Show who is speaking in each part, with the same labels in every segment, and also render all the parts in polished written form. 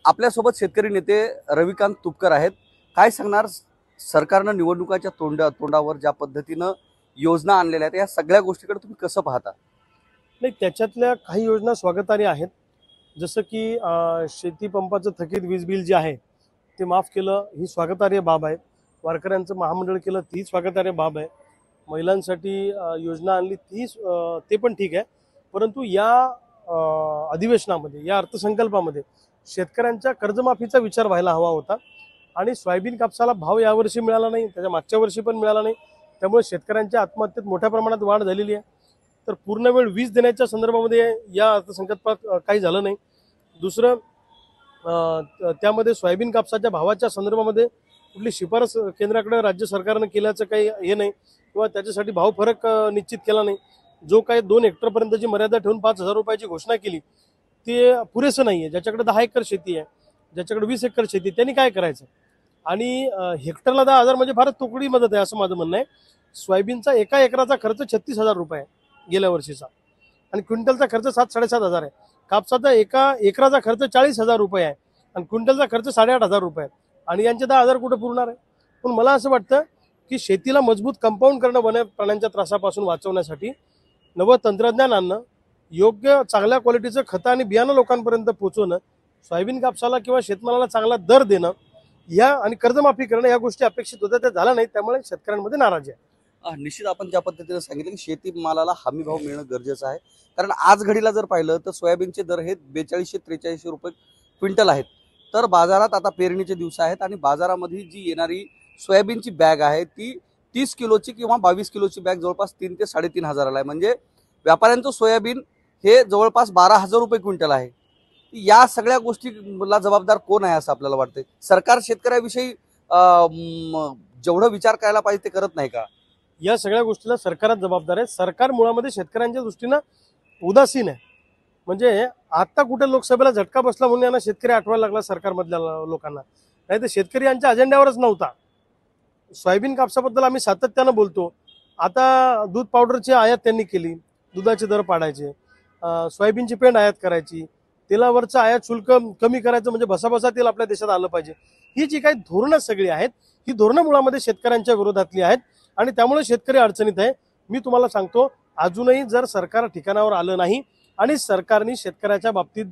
Speaker 1: आपल्यासोबत शेतकरी नेते रविकांत तुपकर आहेत। काय सांगणार सरकारनं निवडणुकाच्या तोंडावर ज्या पद्धतीनं योजना आणलेल्या आहेत या सगळ्या गोष्टीकडे तुम्ही कसं पाहता?
Speaker 2: नाही, त्याच्यातल्या काही योजना स्वागतार्ह आहेत. जसं की शेती पंपाचं थकीत वीज बिल जे आहे ते माफ केलं, ही स्वागतार्ह बाब आहे. वारकऱ्यांचं महामंडळ केलं, ती स्वागतार्ह बाब आहे. महिलांसाठी योजना आणली, ते पण ठीक आहे. परंतु या अधिवेशनामध्ये, या अर्थसंकल्पामध्ये शेतकऱ्यांच्या कर्जमाफीचा विचार व्हायला हवा होता. आणि सोयाबीन कापसाला भाव यावर्षी मिळाला नाही, त्याच्या मागच्या वर्षी पण मिळाला नाही. त्यामुळे शेतकऱ्यांच्या आत्महत्येत मोठ्या प्रमाणात वाढ झालेली आहे. तर पूर्ण वेळ वीज देण्याच्या संदर्भामध्ये या अर्थसंकल्पात काही झालं नाही. दुसरं, त्यामध्ये सोयाबीन कापसाच्या भावाच्या संदर्भामध्ये कुठली शिफारस केंद्राकडे राज्य सरकारनं केल्याचं काही हे नाही, किंवा त्याच्यासाठी भाव फरक निश्चित केला नाही. जो काही 2 हेक्टरपर्यंतची मर्यादा ठेवून 5,000 रुपयाची घोषणा केली ते पुरेसं नाही आहे. ज्याच्याकडे 10 एकर शेती आहे, ज्याच्याकडे 20 एकर शेती, त्यांनी काय करायचं? आणि हेक्टरला 10,000 म्हणजे फारच तुकडी मदत आहे असं माझं म्हणणं आहे. सोयाबीनचा एका एकराचा खर्च 36,000 रुपये आहे गेल्या वर्षीचा, आणि क्विंटलचा खर्च 7-7,500 आहे. कापसाचा एका एकराचा खर्च 40,000 रुपये आहे, आणि क्विंटलचा खर्च 8,500 रुपये आहे. आणि यांचे 10,000 कुठं पुरणार आहे? पण मला असं वाटतं की शेतीला मजबूत कंपाऊंड करणं, वन्य प्राण्यांच्या त्रासापासून वाचवण्यासाठी नवं तंत्रज्ञान आणणं, योग्य चांगल्या क्वालिटीचं खतं आणि बियाणं लोकांपर्यंत पोहोचवणं, सोयाबीन कापसाला किंवा शेतमालाला चांगला दर देणं, या आणि कर्जमाफी करणं, या गोष्टी अपेक्षित होत्या, त्या झाल्या नाही. त्यामुळे शेतकऱ्यांमध्ये नाराजी आहे.
Speaker 1: निश्चित आपण ज्या पद्धतीने सांगितलं की शेतीमालाला हमी भाव मिळणं गरजेचं आहे, कारण आज घडीला जर पाहिलं तर सोयाबीनचे दर हे 4200-4300 रुपये क्विंटल आहेत. तर बाजारात आता पेरणीचे दिवस आहेत आणि बाजारामध्ये जी येणारी सोयाबीनची बॅग आहे ती 30 किलोची किंवा 22 किलोची बॅग जवळपास 3 ते 3,500 हजाराला आहे. म्हणजे व्यापाऱ्यांचं सोयाबीन हे जवळपास 12,000 रुपये क्विंटल आहे. या सगळ्या गोष्टीला जबाबदार कोण आहे असं आपल्याला वाटतंय? सरकार शेतकऱ्याविषयी जेवढं विचार करायला पाहिजे ते करत नाही का?
Speaker 2: या सगळ्या गोष्टीला सरकारच जबाबदार आहे. सरकार मुळामध्ये शेतकऱ्यांच्या दृष्टीनं उदासीन आहे. म्हणजे आता कुठे लोकसभेला झटका बसला म्हणून यांना शेतकरी आठवायला लागला सरकारमधल्या लोकांना, नाही तर शेतकरी यांच्या अजेंड्यावरच नव्हता. सोयाबीन कापसाबद्दल आम्ही सातत्यानं बोलतो. आता दूध पावडरची आयात त्यांनी केली, दुधाचे दर पाडायचे, सोयाबीनची पेंड आयात करायची, तेलावरचं आयात शुल्क कमी करायचं, म्हणजे भसाभसा तेल आपल्या देशात आलं पाहिजे. ही जी काही धोरणं सगळी आहेत, ही धोरणं मुळामध्ये शेतकऱ्यांच्या विरोधातली आहेत, आणि त्यामुळे शेतकरी अडचणीत आहे. मी तुम्हाला सांगतो, अजूनही जर सरकार ठिकाणावर आलं नाही आणि सरकारने शेतकऱ्याच्या बाबतीत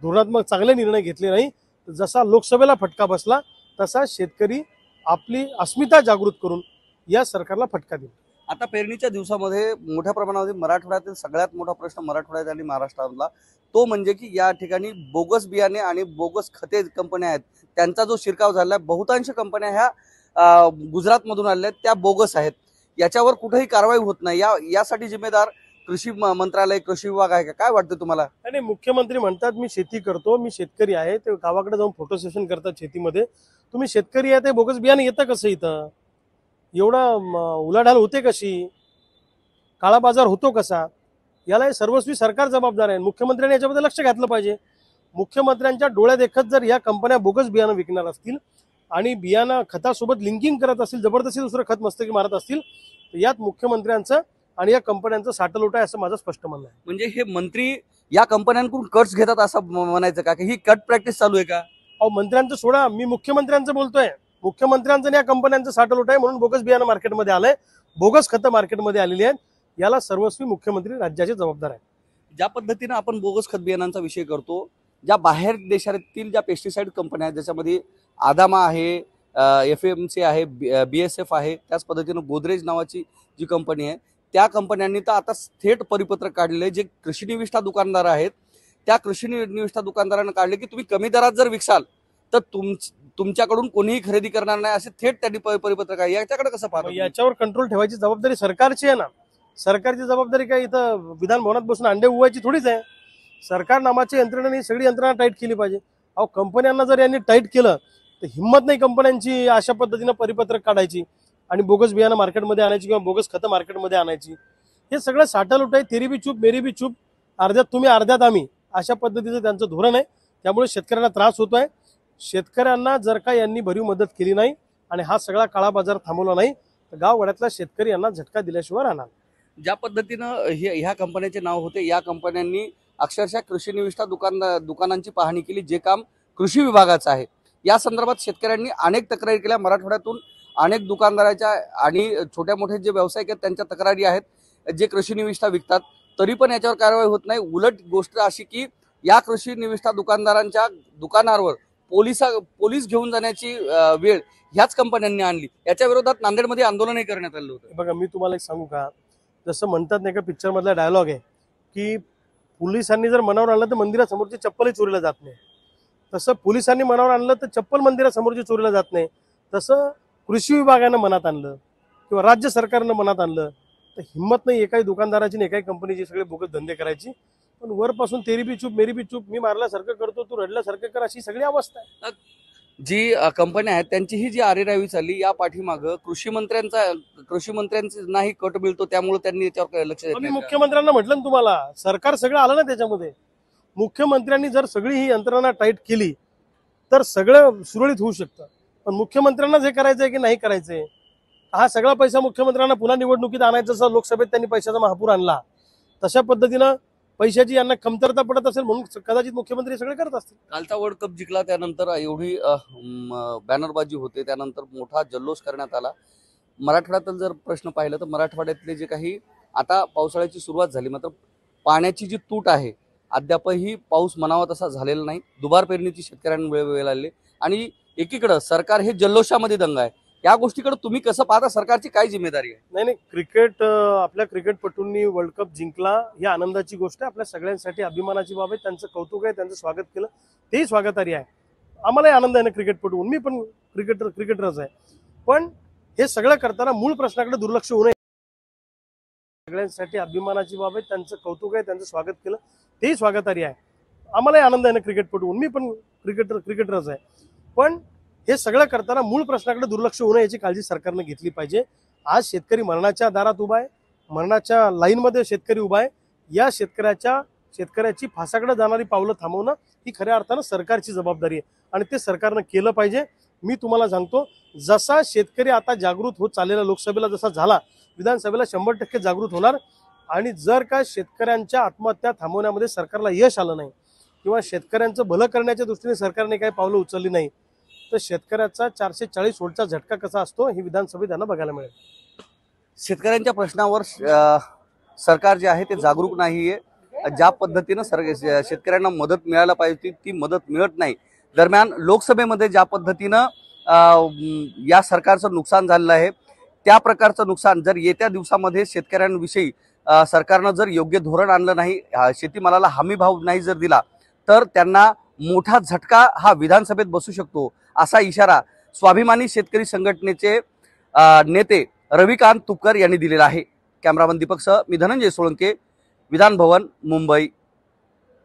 Speaker 2: धोरणात्मक चांगले निर्णय घेतले नाही, जसा लोकसभेला फटका बसला तसा शेतकरी आपली अस्मिता जागृत करून या सरकारला फटका देईल.
Speaker 1: आता पेरणीच्या दिवसामध्ये मोठ्या प्रमाणामध्ये मराठवाड्यातील सगळ्यात मोठा प्रश्न मराठवाड्यात आणि महाराष्ट्रातला तो म्हणजे की या ठिकाणी बोगस बियाणे आणि बोगस खते कंपन्या आहेत, त्यांचा जो शिरकाव झाला आहे. बहुतांश कंपन्या ह्या गुजरातमधून आलेल्या आहेत, त्या बोगस आहेत. याच्यावर कुठेही कारवाई होत नाही. यासाठी जिम्मेदार कृषी मंत्रालय, कृषी विभाग आहे का? काय वाटतं तुम्हाला?
Speaker 2: आणि मुख्यमंत्री म्हणतात मी शेती करतो, मी शेतकरी आहे, ते गावाकडे जाऊन फोटो सेशन करतात शेतीमध्ये. तुम्ही शेतकरी आहे, ते बोगस बियाणे येतं कसं इथं? एवढा उलाढाल होते कशी? काळा बाजार होतो कसा? याला सर्वस्वी सरकार जबाबदार आहे. मुख्यमंत्र्यांनी याच्यामध्ये लक्ष घातलं पाहिजे. मुख्यमंत्र्यांच्या डोळ्या देखत जर या कंपन्या बोगस बियाणं विकणार असतील आणि बियाणं खतासोबत लिंकिंग करत असतील, जबरदस्ती दुसरं खत मस्तकी मारत असतील, तर यात मुख्यमंत्र्यांचं आणि या कंपन्यांचं साटलोट आहे असं माझं स्पष्ट म्हणणं आहे.
Speaker 1: म्हणजे हे मंत्री या कंपन्यांकडून कट्स घेतात असं म्हणायचं का? की ही कट प्रॅक्टिस चालू आहे का?
Speaker 2: अहो, मंत्र्यांचं सोडा, मी मुख्यमंत्र्यांचं बोलतोय. मुख्यमंत्र्यांचं आणि या कंपन्यांचं साटलोट आहे, म्हणून बोगस बियाणं मार्केटमध्ये आलंय, बोगस खतं मार्केटमध्ये आलेली आहेत. याला सर्वस्वी मुख्यमंत्री राज्याचे जबाबदार आहेत.
Speaker 1: ज्या पद्धतीनं आपण बोगस खत बियाणांचा विषय करतो, ज्या बाहेर देशातील ज्या पेस्टिसाइड कंपन्या आहेत, ज्याच्यामध्ये आदामा आहे, FMC आहे, BSF आहे, त्याच पद्धतीनं गोदरेज नावाची जी कंपनी आहे, त्या कंपन्यांनी तर आता थेट परिपत्रक काढले. जे कृषी निविष्ठा दुकानदार आहेत, त्या कृषी निविष्ठा दुकानदारांना काढले की तुम्ही कमी दरात जर विकसाल तर तुमच्याकडून कोणीही खरेदी करणार नाही, असे थेट त्यांनी परिपत्रक आहे. याच्याकडे कसं पाहतो?
Speaker 2: याच्यावर कंट्रोल ठेवायची जबाबदारी सरकारची आहे ना. सरकारची जबाबदारी काय इथं विधान भवनात बसून अंडे उवायची थोडीच आहे. सरकार नामाची यंत्रणेने सगळी यंत्रणा टाईट केली पाहिजे. अहो, कंपन्यांना जर यांनी टाईट केलं तर हिंमत नाही कंपन्यांची अशा पद्धतीनं परिपत्रक काढायची आणि बोगस बियाणं मार्केटमध्ये आणायची किंवा बोगस खतं मार्केटमध्ये आणायची. हे सगळं साठलूट आहे. तेरी बी चूप मेरी बी चूप, अर्ध्यात तुम्ही अर्ध्यात आम्ही, अशा पद्धतीचं त्यांचं धोरण आहे. त्यामुळे शेतकऱ्यांना त्रास होतोय. शेतकऱ्यांना जर का यांनी भरीव मदत केली नाही आणि हा सगळा काळा बाजार थांबवला नाही तर गाववाड्यातला शेतकरी यांना झटका दिल्याशिवाय राहणार.
Speaker 1: ज्या पद्धतीनं ह्या कंपन्याचे नाव होते, या कंपन्यांनी अक्षरशः कृषी निविष्ठा दुकानांची पाहणी केली, जे काम कृषी विभागाचा आहे। या संदर्भात शेतकऱ्यांनी अनेक तक्रारी केल्या। मराठवाड्यातून अनेक दुकानदाराच्या आणि छोट्या मोठे जे व्यावसायिक आहेत त्यांच्या तक्रारी आहेत, जे कृषी निविष्ठा विकतात, तरी पण याच्यावर कारवाई होत नाही। उलट गोष्ट अशी की या कृषी निविष्ठा दुकानदारांच्या दुकानावर पोलीस घेऊन जाण्याची वेळ ह्याच कंपन्यांनी आणली। याच्या विरोधात नांदेडमध्ये आंदोलनही करण्यात आलं होतं।
Speaker 2: बघा, मी तुम्हाला एक सांगू का, जसं म्हणतात नाही का पिक्चर मधला डायलॉग आहे की पोलिसांनी जर मनावर आणलं तर मंदिरासमोरची चप्पलही चोरीला जात नाही, तसं पोलिसांनी मनावर आणलं तर चप्पल मंदिरासमोरची चोरीला जात नाही। तसं कृषी विभागानं मनात आणलं किंवा राज्य सरकारनं मनात आणलं तर हिंमत नाही एकाही दुकानदाराची आणि एकाही कंपनीची सगळे बोगस धंदे करायची। पण वरपासून तेरी बी चूप मेरी बी चूप, मी मारल्यासारखं करतो तू रडल्यासारखं कर, अशी सगळी अवस्था आहे।
Speaker 1: जी कंपन्या आहेत त्यांची ही जी आरेरावी चालली, या पाठीमागं कृषी मंत्र्यांनाही कट मिळतो, त्यामुळे त्यांनी याच्यावर लक्ष देत
Speaker 2: आम्ही
Speaker 1: नाही का?
Speaker 2: मुख्यमंत्र्यांना म्हटलं ना, तुम्हाला सरकार सगळं आलं ना त्याच्यामध्ये। मुख्यमंत्र्यांनी जर सगळी ही यंत्रणा टाईट केली तर सगळं सुरळीत होऊ शकतं। पण मुख्यमंत्र्यांनाच हे करायचंय की नाही करायचंय, हा सगळा पैसा मुख्यमंत्र्यांना पुन्हा निवडणुकीत आणायचा, जसं लोकसभेत त्यांनी पैशाचा महापूर आणला तशा पद्धतीनं पैशाची यांना कमतरता पडत असेल म्हणून कदाचित मुख्यमंत्री सगळे करत असतील।
Speaker 1: कालचा वर्ल्ड कप जिंकला त्यानंतर एवढी बॅनरबाजी होते, त्यानंतर मोठा जल्लोष करण्यात आला। मराठवाड्यातील जर प्रश्न पाहिला तर मराठवाड्यातले जे काही आता पावसाळ्याची सुरुवात झाली, मात्र पाण्याची जी तूट आहे अद्यापही पाऊस म्हणावा तसा झालेला नाही। दुबार पेरणीची शेतकऱ्यांना वेळ लागली आणि एकीकडे सरकार हे जल्लोषामध्ये दंग आहे। या गोष्टीकडे तुम्ही कसं पाहता? सरकारची काय जिम्मेदारी आहे?
Speaker 2: नाही, क्रिकेट, आपल्या क्रिकेटपटूंनी वर्ल्ड कप जिंकला ही आनंदाची गोष्ट आहे, आपल्या सगळ्यांसाठी अभिमानाची बाब आहे। त्यांचं कौतुक आहे, त्यांचं स्वागत केलं तेही स्वागतार्ह आहे। आम्हालाही आनंद आहे ना क्रिकेटपटून, मी पण क्रिकेटरच आहे। पण हे सगळं करताना मूळ प्रश्नाकडे दुर्लक्ष होऊ नये। सगळ्यांसाठी अभिमानाची बाब आहे, त्यांचं कौतुक आहे, त्यांचं स्वागत केलं तेही स्वागतार्ह आहे। आम्हालाही आनंद आहे ना क्रिकेटपटून, मी पण क्रिकेटरच आहे। पण हे सगळं करताना मूळ प्रश्नाकडे दुर्लक्ष होऊ नये याची काळजी सरकारने घेतली पाहिजे। आज शेतकरी मरणाच्या दारात उभा आहे, मरणाच्या लाईनमध्ये शेतकरी उभा आहे। या शेतकऱ्याची फासाकडे जाणारी पावलं थांबवणं ही खऱ्या अर्थानं सरकारची जबाबदारी आहे आणि ते सरकारनं केलं पाहिजे। मी तुम्हाला सांगतो, जसा शेतकरी आता जागृत होत चाललेला, लोकसभेला जसा झाला, विधानसभेला 100% जागृत होणार। आणि जर का शेतकऱ्यांच्या आत्महत्या थांबवण्यामध्ये सरकारला यश आलं नाही किंवा शेतकऱ्यांचं भलं करण्याच्या दृष्टीने सरकारने काही पावलं उचलली नाही तर शेतकऱ्याचा 440 वोल्टचा झटका कसा असतो हे विधानसभेत त्यांना बघायला मिळेल।
Speaker 1: शेतकऱ्यांच्या प्रश्नावर सरकार जे आहे ते जागरूक नाहीये। ज्या पद्धतीनं शेतकऱ्यांना मदत मिळायला पाहिजे ती मदत मिळत नाही। दरम्यान लोकसभेमध्ये ज्या पद्धतीनं या सरकारचं नुकसान झालेलं आहे, त्या प्रकारचं नुकसान जर येत्या दिवसामध्ये शेतकऱ्यांविषयी सरकारनं जर योग्य धोरण आणलं नाही, शेतीमालाला हमी भाव नाही जर दिला, तर त्यांना मोठा झटका हा विधानसभेत बसू शकतो, असा इशारा स्वाभिमानी शेतकरी संघटनेचे नेते रविकांत तुपकर यांनी दिलेला आहे। कॅमेरामन दीपकसह मी धनंजय सोळंके, विधान भवन, मुंबई।